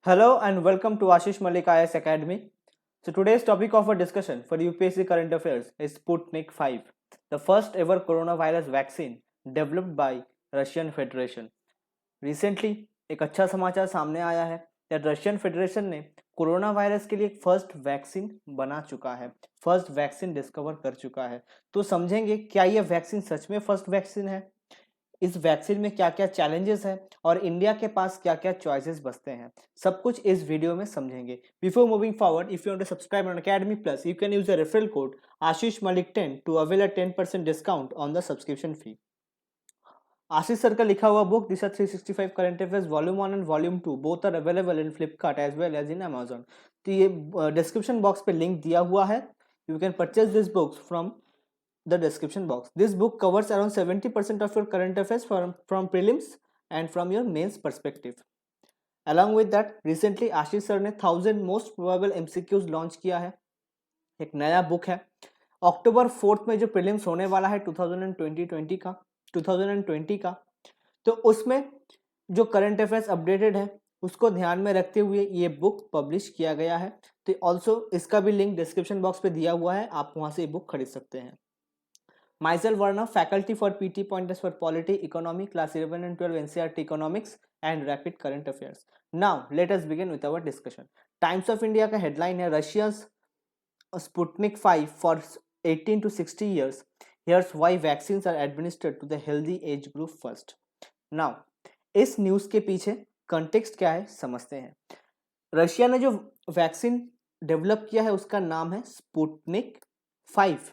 Hello and welcome to Ashish Malik IS Academy. So today's topic of our discussion for UPSC current affairs is Sputnik 5, the first ever coronavirus vaccine developed by Russian Federation. Recently एक अच्छा समाचार सामने आया है कि Russian federation ने corona virus के लिए एक फर्स्ट वैक्सीन बना चुका है, फर्स्ट वैक्सीन डिस्कवर कर चुका है। तो समझेंगे क्या ये वैक्सीन सच में फर्स्ट वैक्सीन है, इस वैक्सीन में क्या क्या चैलेंजेस हैं और इंडिया के पास क्या क्या चॉइसेस बचते हैं, सब कुछ इस वीडियो में समझेंगे। Before moving forward, if you want to subscribe on Academy Plus, you can use the referral code Ashish Malik 10 to avail a 10% discount on the subscription fee. Ashish sir का लिखा हुआ book Disha 365 current affairs volume 1 and volume 2 both are available in Flipkart as well as in Amazon. तो ये description box पे link दिया हुआ है, you can purchase this books from the description box. This book covers around 70% of your current affairs from prelims and from your mains perspective. Along with that, recently Ashish sir ने 1000 most probable MCQs launch किया है, एक नया book है। अक्टूबर 4 में जो prelims होने वाला है 2020 का, तो उसमें जो करंट अफेयर्स अपडेटेड है उसको ध्यान में रखते हुए ये बुक पब्लिश किया गया है। तो ऑल्सो इसका भी लिंक डिस्क्रिप्शन बॉक्स पे दिया हुआ है, आप वहां से ये बुक खरीद सकते हैं। Myself Varna, faculty for PT pointers for Polity, Economy, Class 11 and 12 NCERT Economics and Rapid Current Affairs. Now, let us begin with our discussion. Times of India का headline है Russia's Sputnik 5 for 18 to 60 years. Here's why vaccines are administered to the healthy age group first. Now, इस news के पीछे context क्या है समझते हैं। Russia ने जो वैक्सीन डेवलप किया है उसका नाम है स्पुटनिक 5।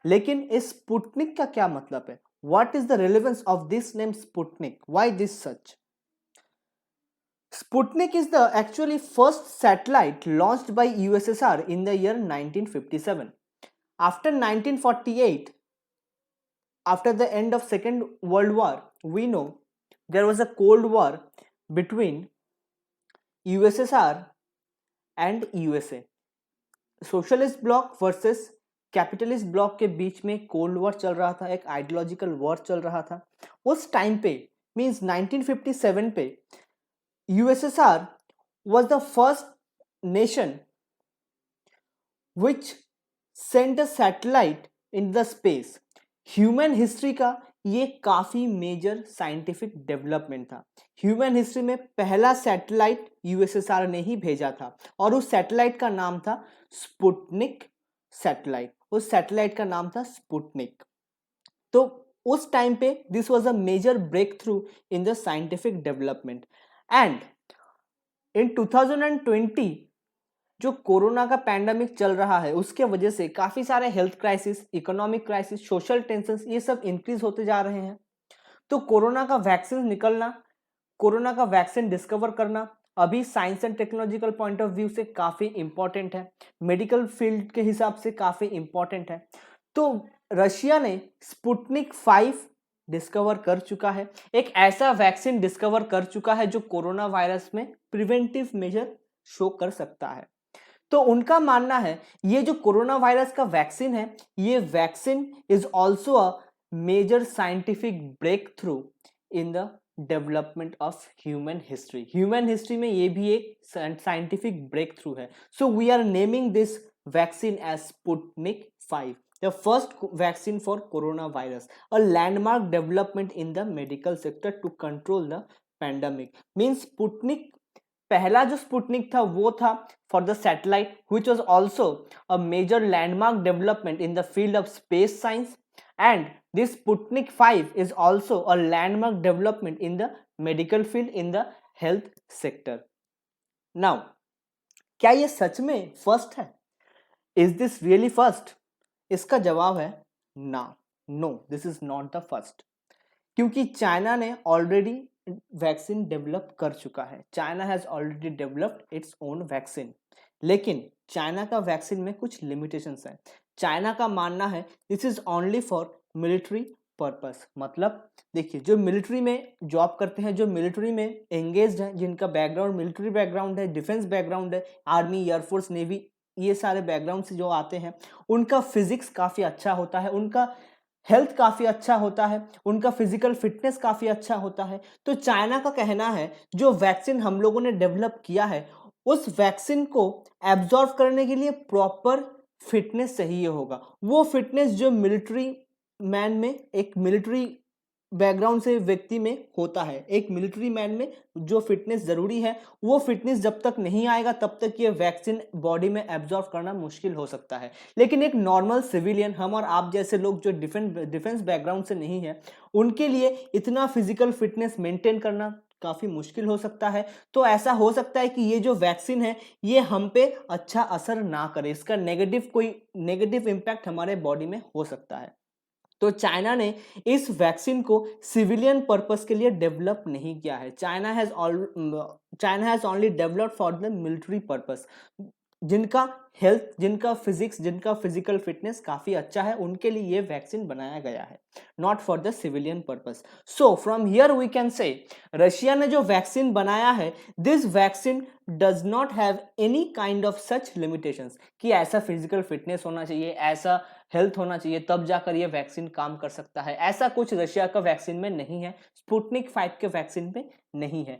लेकिन इस स्पुटनिक का क्या मतलब है? What is the relevance of this name Sputnik? Why this such? Sputnik is the actually first satellite launched by USSR in the year 1957. After 1948, after the end of Second World War, we know there was a Cold War between USSR and USA. Socialist bloc versus capitalist block के बीच में cold war चल रहा था, एक ideological war चल रहा था। उस टाइम पे मींस 1957 पे USSR was the first nation which sent a satellite in the space. Human history का ये काफी मेजर साइंटिफिक डेवलपमेंट था। ह्यूमन हिस्ट्री में पहला सैटेलाइट यूएसएसआर ने ही भेजा था और उस सैटेलाइट का नाम था स्पुटनिक सैटेलाइट। उस सैटेलाइट का नाम था स्पुटनिक। तो उस टाइम पे this was a major breakthrough in the scientific development. And in 2020 जो कोरोना का पैंडेमिक चल रहा है उसके वजह से काफी सारे health crisis, economic crisis, social tension ये सब इंक्रीज होते जा रहे हैं। तो कोरोना का वैक्सीन निकलना, कोरोना का वैक्सीन डिस्कवर करना अभी science and technological point of view से काफी इंपॉर्टेंट है, मेडिकल फील्ड के हिसाब से काफी इंपॉर्टेंट है। तो रशिया ने स्पुटनिक 5 डिस्कवर कर चुका है, एक ऐसा वैक्सीन डिस्कवर कर चुका है जो कोरोना वायरस में प्रिवेंटिव मेजर शो कर सकता है। तो उनका मानना है ये जो कोरोना वायरस का वैक्सीन है, ये vaccine is also a major scientific breakthrough in the development of human history. Human history में ये भी एक साइंटिफिक ब्रेक थ्रू है। So we are naming this vaccine as Sputnik 5, the first vaccine for coronavirus, a landmark development in the medical sector to control the pandemic. Means Sputnik, पहला जो Sputnik था वो था for the satellite which was also a major landmark development in the field of space science, and this Sputnik 5 is also a landmark development in the medical field in the health sector. Now, क्या ये सच में first है? Is this really first? इसका जवाब है ना, no this is not the first, क्योंकि China ने ऑलरेडी वैक्सीन डेवलप कर चुका है। China has already developed its own vaccine, लेकिन चाइना का वैक्सीन में कुछ लिमिटेशंस हैं। चाइना का मानना है this is only for military purpose. मतलब देखिए, जो मिलिट्री में जॉब करते हैं, जो मिलिट्री में एंगेज्ड हैं, जिनका बैकग्राउंड मिलिट्री बैकग्राउंड है, डिफेंस बैकग्राउंड है, आर्मी, एयरफोर्स, नेवी, ये सारे बैकग्राउंड से जो आते हैं, उनका फिजिक्स काफ़ी अच्छा होता है, उनका हेल्थ काफ़ी अच्छा होता है, उनका फिजिकल फिटनेस काफ़ी अच्छा होता है। तो चाइना का कहना है जो वैक्सीन हम लोगों ने डेवलप किया है, उस वैक्सीन को एब्जॉर्ब करने के लिए प्रॉपर फिटनेस चाहिए होगा। वो फिटनेस जो मिलिट्री मैन में, एक मिलिट्री बैकग्राउंड से व्यक्ति में होता है, एक मिलिट्री मैन में जो फिटनेस ज़रूरी है, वो फिटनेस जब तक नहीं आएगा तब तक ये वैक्सीन बॉडी में एब्जॉर्ब करना मुश्किल हो सकता है। लेकिन एक नॉर्मल सिविलियन, हम और आप जैसे लोग जो डिफेंस बैकग्राउंड से नहीं है, उनके लिए इतना फिजिकल फिटनेस मेंटेन करना काफ़ी मुश्किल हो सकता है। तो ऐसा हो सकता है कि ये जो वैक्सीन है ये हम पे अच्छा असर ना करे, इसका कोई नेगेटिव इम्पैक्ट हमारे बॉडी में हो सकता है। तो चाइना ने इस वैक्सीन को सिविलियन पर्पस के लिए डेवलप नहीं किया है। China has only developed for the military purpose. जिनका हेल्थ, जिनका फिजिक्स, जिनका फिजिकल फिटनेस काफी अच्छा है, उनके लिए ये वैक्सीन बनाया गया है, not for the civilian purpose. So from here we can say Russia ने जो वैक्सीन बनाया है, this vaccine does not have any kind of such limitations कि ऐसा फिजिकल फिटनेस होना चाहिए, ऐसा हेल्थ होना चाहिए, तब जाकर ये वैक्सीन काम कर सकता है। ऐसा कुछ रशिया का वैक्सीन में नहीं है, स्पुतनिक 5 के वैक्सीन में नहीं है।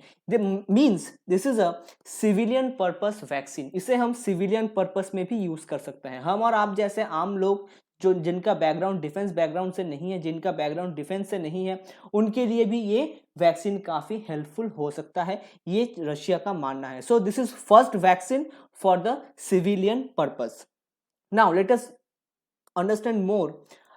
Means this is a civilian purpose vaccine. इसे हम सिविलियन पर्पस में भी यूज कर सकते हैं। हम और आप जैसे आम लोग जो जिनका बैकग्राउंड डिफेंस बैकग्राउंड से नहीं है, जिनका बैकग्राउंड डिफेंस से नहीं है, उनके लिए भी ये वैक्सीन काफी हेल्पफुल हो सकता है, ये रशिया का मानना है। So this is first vaccine for the civilian purpose. Now let us understand more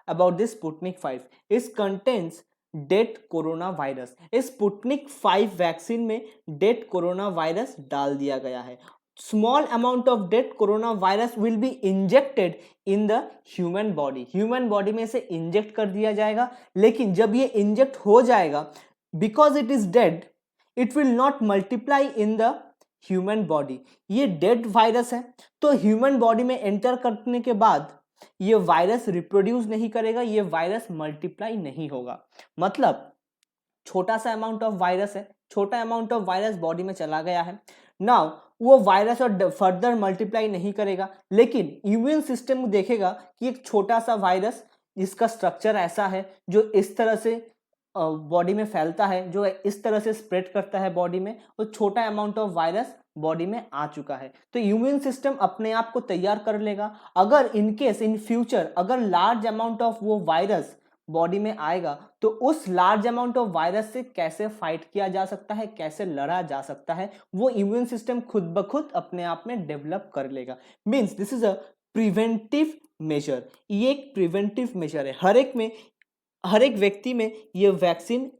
about this Sputnik 5. It contains dead corona virus. इस स्पुतनिक 5 वैक्सीन में डेड कोरोना वायरस डाल दिया गया है। Small amount of dead corona virus will be injected in the human body. Human body में से inject कर दिया जाएगा, लेकिन जब ये इंजेक्ट हो जाएगा, because it is dead, it will not multiply in the human body. ये डेड वायरस है, तो ह्यूमन बॉडी में एंटर करने के बाद ये वायरस रिप्रोड्यूस नहीं करेगा, ये वायरस मल्टीप्लाई नहीं होगा। मतलब छोटा सा अमाउंट ऑफ वायरस है, छोटा अमाउंट ऑफ वायरस बॉडी में चला गया है, नाउ वो वायरस और फर्दर मल्टीप्लाई नहीं करेगा, लेकिन इम्यून सिस्टम देखेगा कि एक छोटा सा वायरस जिसका स्ट्रक्चर ऐसा है, जो इस तरह से बॉडी में फैलता है, जो इस तरह से स्प्रेड करता है बॉडी में, वो छोटा अमाउंट ऑफ वायरस बॉडी में आ चुका है, तो इम्यून सिस्टम अपने आप को तैयार कर लेगा। अगर इनकेस इन फ्यूचर अगर लार्ज अमाउंट ऑफ वो वायरस बॉडी में आएगा, तो उस लार्ज अमाउंट ऑफ वायरस से कैसे फाइट किया जा सकता है, कैसे लड़ा जा सकता है, वो इम्यून सिस्टम खुद ब खुद अपने आप में डेवलप कर लेगा। Means this is a preventive measure. ये एक प्रिवेंटिव मेजर है। हर एक व्यक्ति में ये वैक्सीन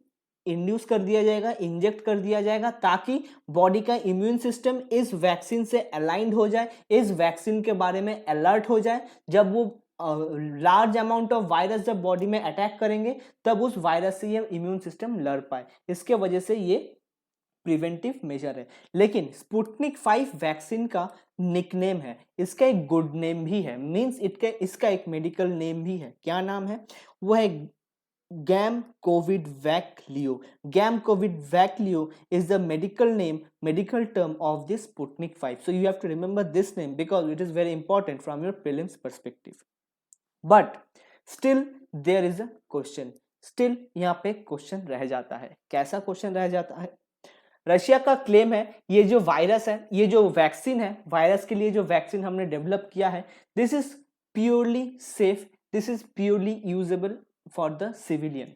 इंड्यूस कर दिया जाएगा, इंजेक्ट कर दिया जाएगा, ताकि बॉडी का इम्यून सिस्टम इस वैक्सीन से अलाइंड हो जाए, इस वैक्सीन के बारे में अलर्ट हो जाए। जब वो लार्ज अमाउंट ऑफ वायरस जब बॉडी में अटैक करेंगे, तब उस वायरस से ये इम्यून सिस्टम लड़ पाए। इसके वजह से ये प्रिवेंटिव मेजर है। लेकिन स्पुतनिक 5 वैक्सीन का निकनेम है, इसका एक गुड नेम भी है, मींस इसका एक मेडिकल नेम भी है। क्या नाम है? वो है Gam covid vac lyo. Gam covid vac lyo is the medical term of this Sputnik 5. So you have to remember this name because it is very important from your prelims perspective. But still there is a question. Still यहाँ पे question रह जाता है। कैसा question रह जाता है? Russia का क्लेम है ये जो वायरस है, ये जो वैक्सीन है, वायरस के लिए जो वैक्सीन हमने डेवलप किया है, this is purely safe, this is purely usable for the civilian.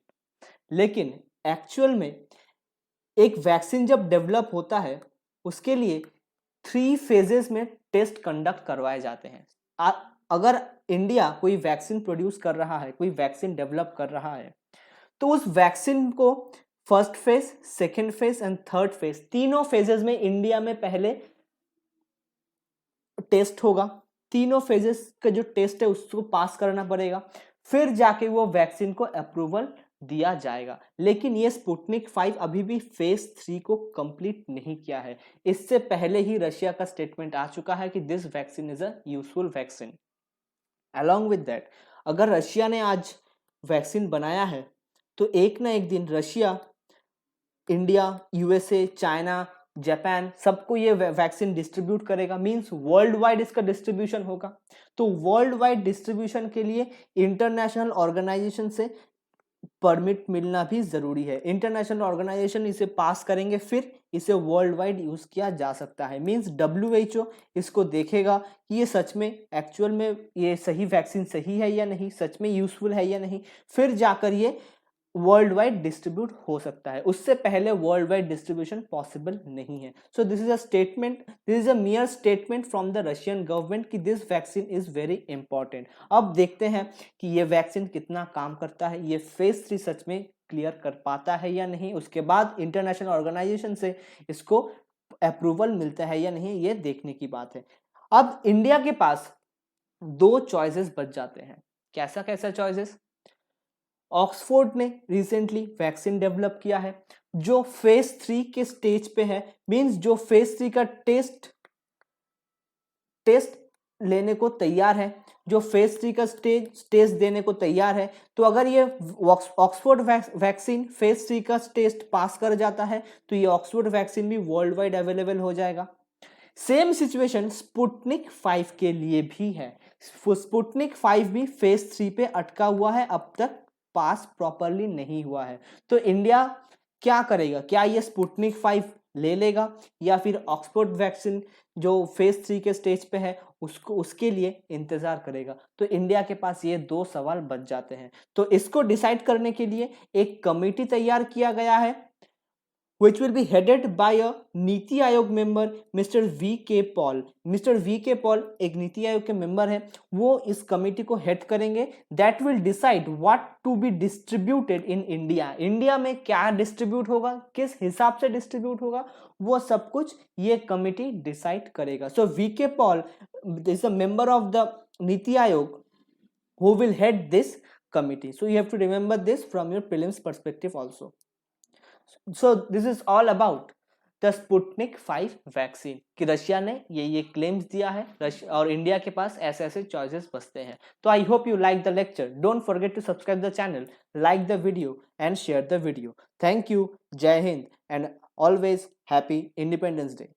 लेकिन एक्चुअल में एक वैक्सीन जब डेवलप होता है, उसके लिए 3 फेजेस में टेस्ट कंडक्ट करवाए जाते हैं। अगर इंडिया कोई वैक्सीन प्रोड्यूस कर रहा है, कोई वैक्सीन डेवलप कर रहा है, तो उस वैक्सीन को first phase, second phase and third phase, तीनों फेजेस में इंडिया में पहले टेस्ट होगा। तीनों फेजेस का जो टेस्ट है उसको पास करना पड़ेगा, फिर जाके वो वैक्सीन को अप्रूवल दिया जाएगा। लेकिन ये स्पुतनिक 5 अभी भी फेज 3 को कंप्लीट नहीं किया है। इससे पहले ही रशिया का स्टेटमेंट आ चुका है कि this vaccine is a useful vaccine. Along with that, अगर रशिया ने आज वैक्सीन बनाया है, तो एक ना एक दिन Russia, India, USA, China, Japan, सबको ये वैक्सीन डिस्ट्रीब्यूट करेगा, मींस वर्ल्ड वाइड इसका डिस्ट्रीब्यूशन होगा। तो वर्ल्ड वाइड डिस्ट्रीब्यूशन के लिए इंटरनेशनल ऑर्गेनाइजेशन से परमिट मिलना भी जरूरी है। इंटरनेशनल ऑर्गेनाइजेशन इसे पास करेंगे, फिर इसे वर्ल्ड वाइड यूज किया जा सकता है। मींस WHO इसको देखेगा कि ये सच में एक्चुअल में ये सही वैक्सीन सही है या नहीं, सच में यूजफुल है या नहीं, फिर जाकर ये वर्ल्ड वाइड डिस्ट्रीब्यूट हो सकता है। उससे पहले वर्ल्ड वाइड डिस्ट्रीब्यूशन पॉसिबल नहीं है। So this is a statement, this is a mere statement from the Russian government कि this vaccine is very important. अब देखते हैं कि ये वैक्सीन कितना काम करता है, ये फेज 3 सच में क्लियर कर पाता है या नहीं, उसके बाद इंटरनेशनल ऑर्गेनाइजेशन से इसको अप्रूवल मिलता है या नहीं, ये देखने की बात है। अब इंडिया के पास 2 चॉइसेस बच जाते हैं। कैसा कैसा चॉइसेस? ऑक्सफोर्ड ने रिसेंटली वैक्सीन डेवलप किया है जो फेज 3 के स्टेज पे है, मींस जो फेज 3 का टेस्ट लेने को तैयार है, जो फेज 3 का टेस्ट देने को तैयार है। तो अगर ये ऑक्सफोर्ड वैक्सीन फेज 3 का टेस्ट पास कर जाता है तो ये ऑक्सफोर्ड वैक्सीन भी वर्ल्ड वाइड अवेलेबल हो जाएगा। सेम सिचुएशन स्पुतनिक 5 के लिए भी है। स्पुतनिक 5 भी फेज 3 पे अटका हुआ है, अब तक पास प्रॉपरली नहीं हुआ है। तो इंडिया क्या करेगा? क्या ये स्पुतनिक 5 ले लेगा या फिर ऑक्सफोर्ड वैक्सीन जो फेज 3 के स्टेज पे है उसके लिए इंतजार करेगा? तो इंडिया के पास ये 2 सवाल बच जाते हैं। तो इसको डिसाइड करने के लिए एक कमेटी तैयार किया गया है which will be headed by a NITI Aayog member mister VK Paul. Mister VK Paul एक नीति आयोग के मेंबर है, वो इस कमेटी को हेड करेंगे। That will decide what to be distributed in India. India में क्या डिस्ट्रीब्यूट होगा, किस हिसाब से डिस्ट्रीब्यूट होगा, वो सब कुछ ये कमेटी डिसाइड करेगा। सो VK Paul is a member of the NITI Aayog who will head this committee. So you have to remember this from your prelims perspective also. So this is all about the Sputnik 5 vaccine कि Russia ने ये claims दिया है और India के पास ऐसे ऐसे choices बचते हैं। तो I hope you like the lecture. Don't forget to subscribe the channel, like the video and share the video. Thank you, जय Hind and always happy independence day.